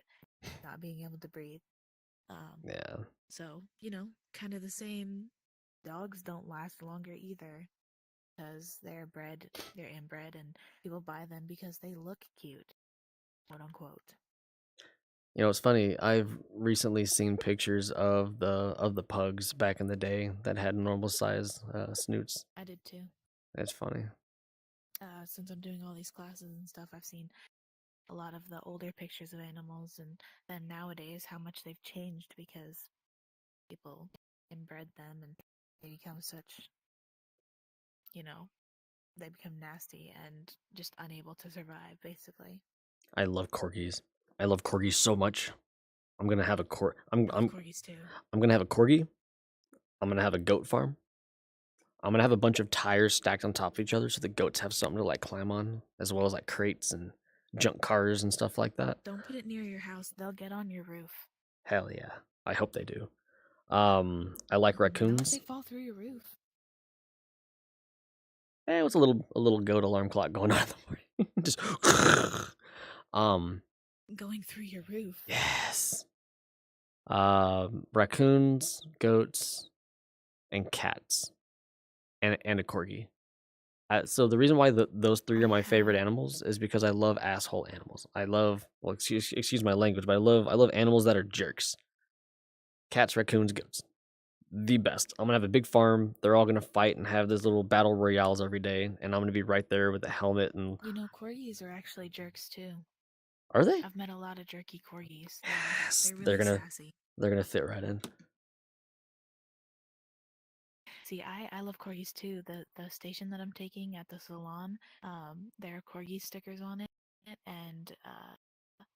not being able to breathe. Yeah. So kind of the same. Dogs don't last longer either because they're inbred, and people buy them because they look cute, quote unquote. It's funny. I've recently seen pictures of the pugs back in the day that had normal size snoots. I did too. It's funny. Since I'm doing all these classes and stuff, I've seen a lot of the older pictures of animals, and then nowadays how much they've changed because people inbred them and they become such, they become nasty and just unable to survive, basically. I love corgis. I love corgis so much. I'm gonna have a cor. I love corgis too. I'm gonna have a corgi. I'm gonna have a goat farm. I'm gonna have a bunch of tires stacked on top of each other so the goats have something to like climb on, as well as like crates and junk cars and stuff like that. Don't put it near your house; they'll get on your roof. Hell yeah. I hope they do. I like Not if raccoons. they fall through your roof. It was a little goat alarm clock going on in the morning. Just Going through your roof. yes. Raccoons, goats, and cats, and a corgi. So the reason why those three are my favorite animals is because I love asshole animals. I love, well, excuse my language, but I love animals that are jerks. Cats, raccoons, goats, the best. I'm gonna have a big farm. They're all gonna fight and have these little battle royales every day, and I'm gonna be right there with a helmet. And Corgis are actually jerks too. are they? I've met a lot of jerky corgis. Yes, They're really sassy. They're gonna fit right in. See, I love corgis too. The station that I'm taking at the salon, there are corgi stickers on it, and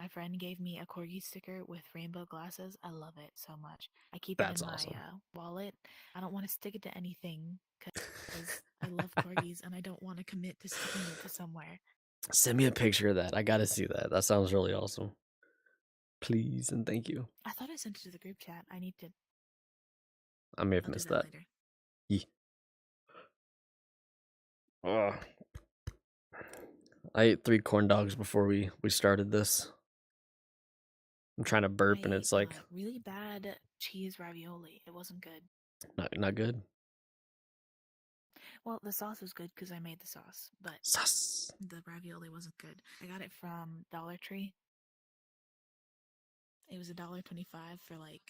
my friend gave me a corgi sticker with rainbow glasses. I love it so much. I keep it That's in awesome. my wallet. I don't want to stick it to anything because I love corgis and I don't want to commit to sticking it to somewhere. Send me a picture of that. I gotta see that. That sounds really awesome. Please and thank you. I thought I sent it to the group chat. I need to. I may have I'll do missed that that. later. Ugh. I ate 3 corn dogs before we started this. I'm trying to burp, I and ate, it's like really bad cheese ravioli. It wasn't good. not good. Well, the sauce was good because I made the sauce, but Sus. the ravioli wasn't good. I got it from Dollar Tree. It was $1.25 for like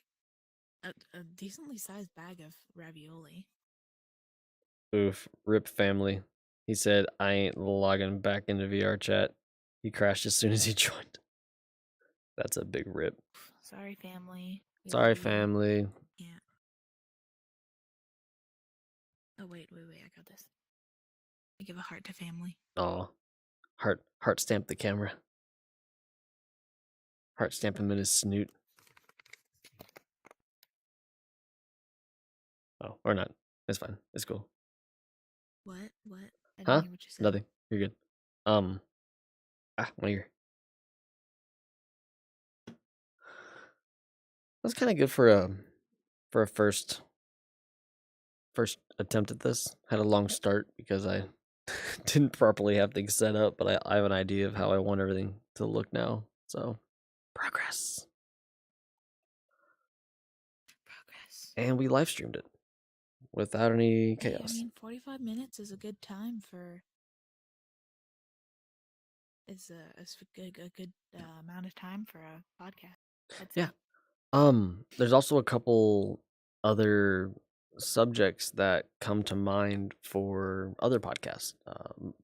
a decently sized bag of ravioli. Oof. Rip family. He said I ain't logging back into VR chat. He crashed as soon as he joined. That's a big rip. Sorry, family. Sorry, family. Yeah. Oh wait, I got this. I give a heart to family. Aw. Heart stamp the camera. Heart stamp him in his snoot. Oh, or not. It's fine. It's cool. What? I didn't Huh? hear what you said. Nothing. You're good. One ear. That's kind of good for a first attempt at this. Had a long start because I didn't properly have things set up, but I have an idea of how I want everything to look now. So, progress. Progress. And we live streamed it without any Hey, I chaos. mean, 45 minutes is a good time for. Is a good amount of time for a podcast. I'd say. Yeah. There's also a couple other subjects that come to mind for other podcasts.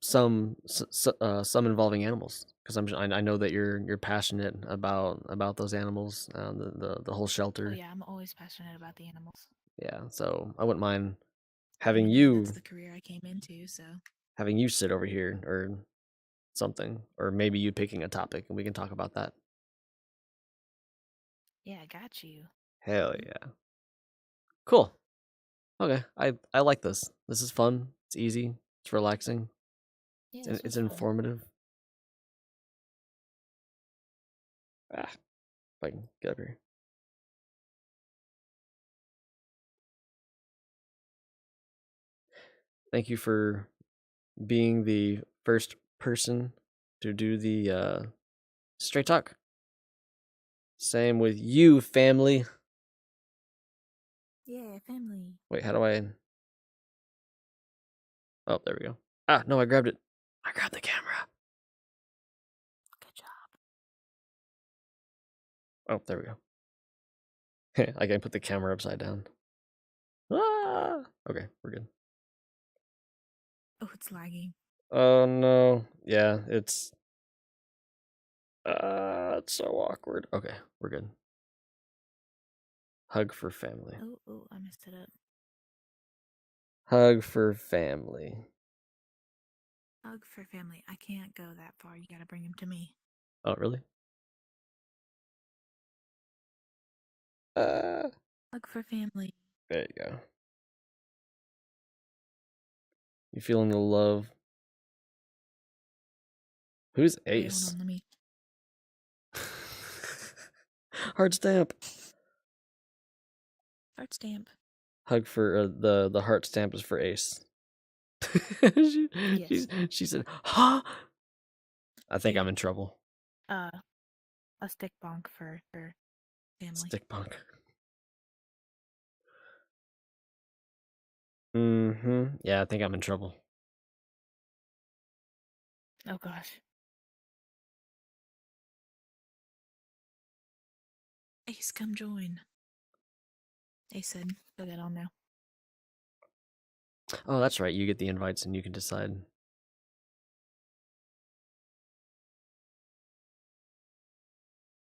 Some involving animals, because I know that you're passionate about those animals, the whole Oh shelter. yeah, I'm always passionate about the animals. Yeah, so I wouldn't mind I having mean, you that's the career I came into, so. sit over here or something, or maybe you picking a topic and we can talk about that. Yeah, I got you. Hell yeah. Cool. Okay, I like this. This is fun. It's easy. It's relaxing. Yeah, It's this was fun. informative. If I can get up here. Thank you for being the first person to do the straight talk. Same with you, family. Yeah, family. Wait, how do I? Oh, there we go. Ah, no, I grabbed it. I grabbed the camera. Good job. Oh, there we go. I can put the camera upside down. Ah! Okay, we're good. Oh, it's lagging. Oh no. Yeah, it's so awkward. Okay, we're good. Hug for family. Oh, I messed it up. Hug for family. Hug for family. I can't go that far. You gotta bring him to me. Oh, really? Uh, Hug for family. there you go. You feeling the love? Who's Wait, hold Ace? on, let me. Heart stamp. Heart stamp. Hug for the heart stamp is for Ace. Yes. She said, "Huh?" I think Hey. I'm in trouble. A stick bonk for family. Stick punk. Mm-hmm. Yeah, I think I'm in trouble. Oh gosh. Ace, come join. Ace said, "Go get on now." Oh, that's right. You get the invites and you can decide.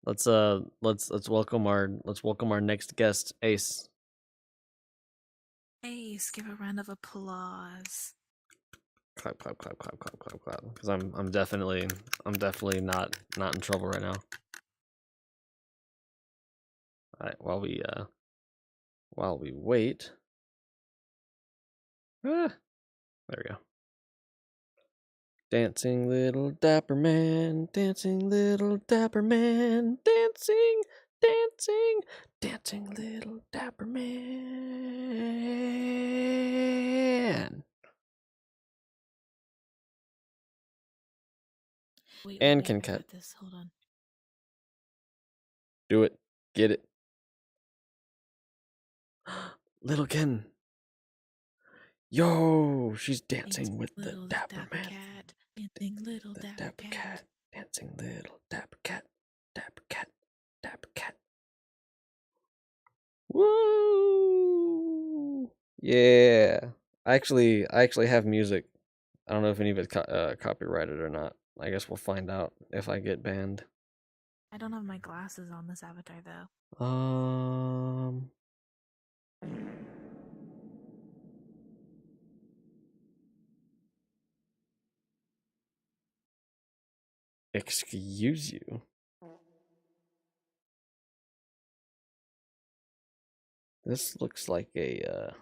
Let's welcome our next guest, Ace. Ace, give a round of applause. Clap, clap, clap, clap, clap, clap, clap. Because I'm definitely not in trouble right now. All right, while we wait. There we go. Dancing little dapper man, dancing little dapper man, dancing, dancing, dancing little dapper man. Wait, And I can cut. got this. Hold on. Do it. Get it. Little Ken. Yo, she's dancing with the little dapper man. cat. Dancing little The dapper cat. dancing little dapper cat. Dapper cat. Dapper cat. Woo! Yeah. I actually have music. I don't know if any of it's copyrighted or not. I guess we'll find out if I get banned. I don't have my glasses on this avatar though. Excuse you. This looks like a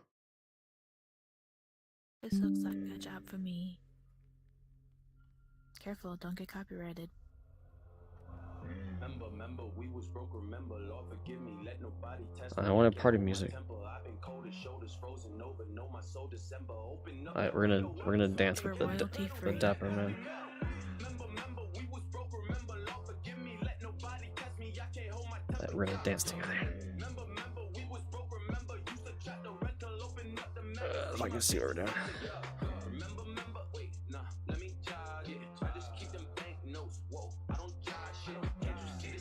This looks like a job for me. Careful, don't get copyrighted. I wanted party music. Alright, we're gonna dance with the Dapper Man. Alright, we're gonna dance together. If I can see what we're doing.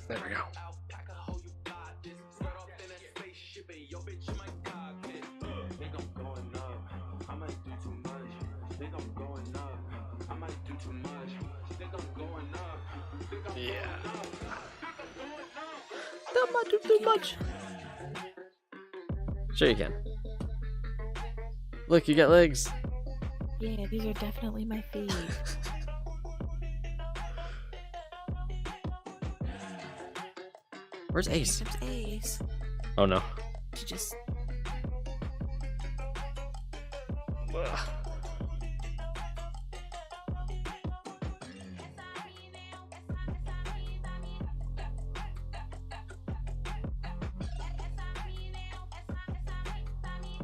There we go. Yeah. That might do too much. Sure you can. Look, you got legs. Yeah, these are definitely my feet. Where's Ace? There's Ace. Oh no. She just. Ugh.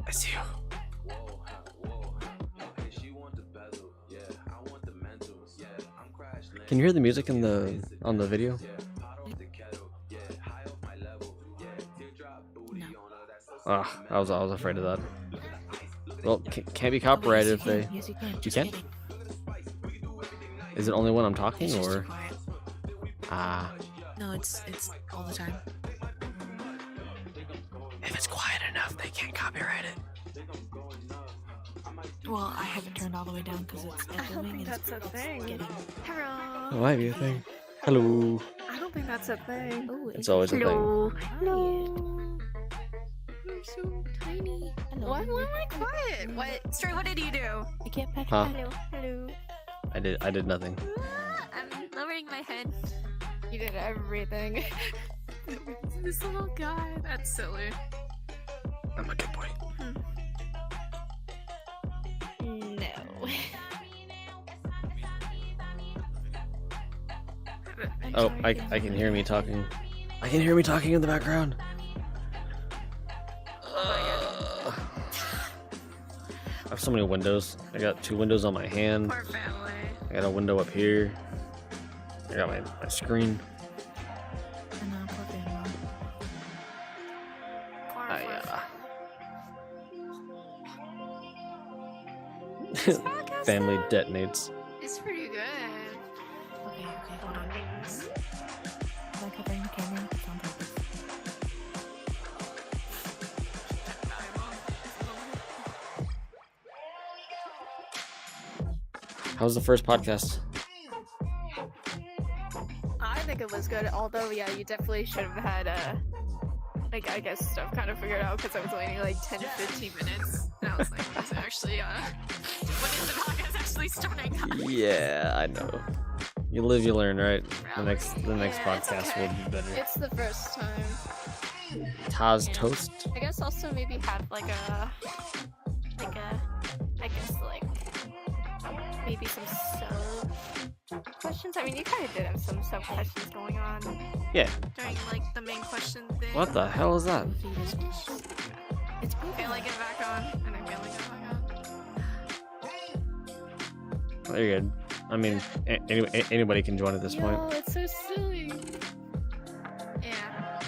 I see you. Can you hear the music in on the video? No. Ah, I was afraid of that. Well, can't be copyrighted if they. Yes, you can. You Just can? kidding. Is it only when I'm talking It's just or? too quiet. Ah, No, it's all the time. if it's quiet enough, they can't copyright it. Well, I haven't turned all the way down because it's I don't echoing think and that's a thing. getting. Hello. It might be a thing. Hello. I don't think that's a thing. Oh, It's always a thing. Hello. Hello. You're so tiny. Hello. Why am I quiet? What? Stray, what did you do? I can't pet Huh? you. Hello. I did nothing. I'm lowering my head. You did everything. This little guy. That's silly. I'm a good boy. No. I'm Oh, sorry, I can hear me talking. I can hear me talking in the background. I have so many windows. I got 2 windows on my hand. Poor family. I got a window up here. I got my screen. I know, poor family. This podcast, Family though, detonates. It's pretty good. Okay, hold on. Am I covering the camera? It's on purpose. How's the first podcast? I think it was good, although, yeah, you definitely should have had, like, I guess stuff kind of figured out, because I was waiting, like, 10 to 15 minutes, and I was like, is it actually, when is the podcast actually starting? Yeah, I know. You live, you learn, right? The next Yeah, it's podcast okay. will be better. It's the first time. Taz Yeah. toast. I guess also maybe have, like a, I guess, like, maybe some sub-questions. I mean, you kind of did have some sub-questions going on Yeah. during, like, the main question thing. What the hell is that? It's Okay, like, get it back on, and I feel like get it back on. Oh, you're good. I mean, anybody can join at this point. Yo, it's so silly. Yeah.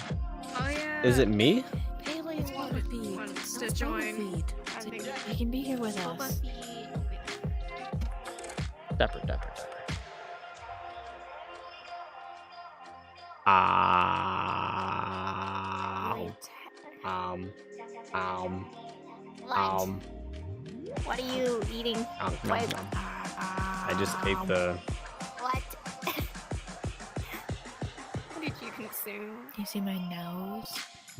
Oh, yeah. Is it me? Pele's Boba Feet. Wants to That's Boba join. Feet. I So think you can be here with Boba us. Feet. Dapper. What? What are you eating? What? I just ate the. What? What did you consume? You see my nose?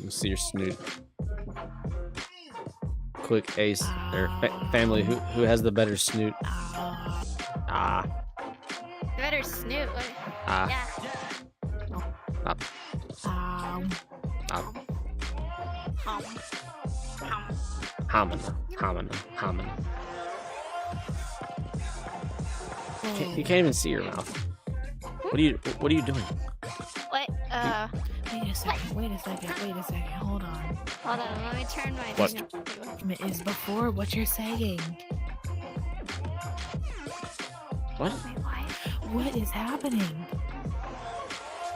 Let's see your snoot. Quick, Ace or family. Who has the better snoot? Ah. Better snoot. What? Ah. Yeah. Um, Homina. You can't even see your mouth. What are you doing? What? Wait a second. Wait a second. Hold on. Hold on, let me turn my What? thing up. Is before what you're saying. What? Wait, why? What is happening?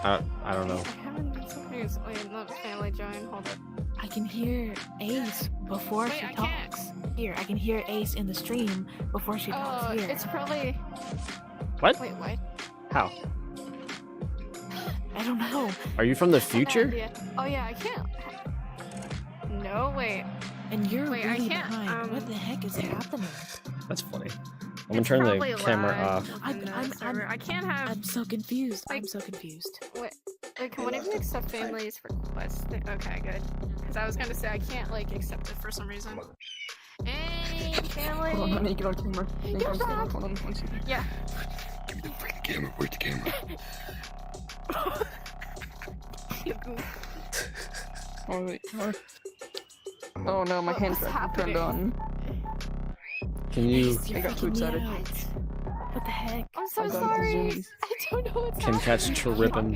I don't know. I haven't been so confused. Wait, no, family join. Hold up. I can hear Ace before Wait, she I can't. talks. Here, I can hear Ace in the stream before she Oh, talks here. it's probably. What? Wait, what? How? I don't know. Are you from the I have no future? idea. Oh yeah, I can't. No, wait. And you're Wait, I really can't, behind. What the heck is happening? That's funny. I'm gonna It's turn probably the camera live off. within the I'm- server. I can't have. I'm so confused. I'm Like- so confused. Wait, like, when you accept families requests? Okay, good. Because I was gonna say I can't like accept it for some reason. Hey, family. Hold on, let me get on camera. Let me get on You're camera. back. Hold on 1 second. Yeah. Give me the freaking camera. Where's the camera? Oh wait. Oh no, my What's hand's turned happening? on. Can you? Ace, you're I got too freaking me excited. out. What the heck? I'm so I got sorry. zoomies. I don't know what's Kim Cat's happening. tripping.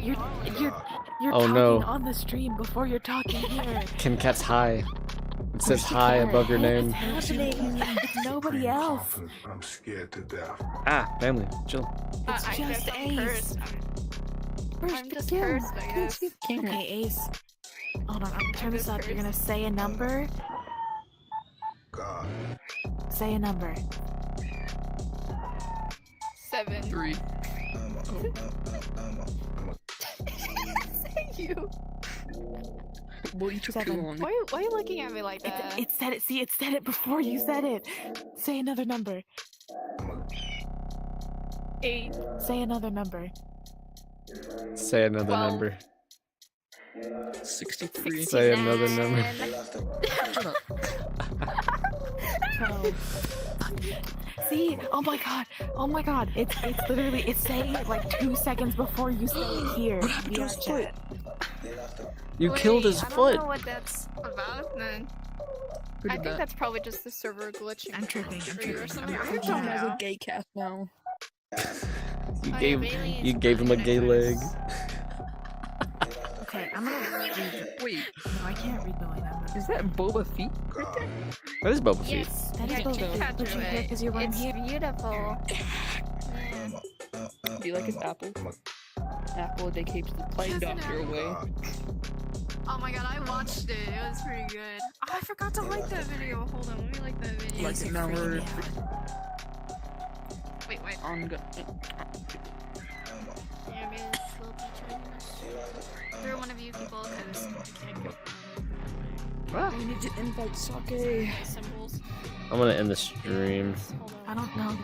You're Oh, talking no. on the stream before you're talking here. Kim Cat's high. It says hi above your name. What's happening? It's nobody else. I'm scared to death. Ah, family, chill. It's I guess just I'm Ace. cursed. I'm just Kim. cursed, I guess. Okay, Ace. Hold on, I'm gonna turn this just up. You're gonna cursed. say a number. God. Say a number. 7. 3. You. Well, you took too 7. long. Why are you looking at me like that? It said it. See, it said it before you said it. Say another number. 8. Say another number. Say another Well- number. 63. Say another number. 12. See? Oh my god. Oh my god. It's literally it's saying it like 2 seconds before you say it here. What happened to his foot? You killed his I don't foot. know what that's about then. Who I did think that? that's probably just the server glitching. I'm tripping. for you or something. I'm I tripping. don't Tom has know. a gay cat now. You Oh, gave yeah, Bailey you is gave him a fine, I gay leg. guess. Okay, I'm gonna read. Wait, No, I can't read the line. is that Boba Fett? God. That is Boba Fett. Yes, That is yeah, Boba Kit Fett, Kat but drew you're here it. 'cause you're right It's here. beautiful. Yeah. Do you like his apple? Apple that keeps the plague Doesn't doctor have- away. Oh my god, I watched it. It was pretty good. Oh, I forgot to like that video. Hold on, let me like that video. Like it now we're Wait. on go. Yeah, maybe this will be turning this. Through one of you people, because I can't get I need to invite Sake. my symbols. I'm gonna end the stream. Hold I on. don't know.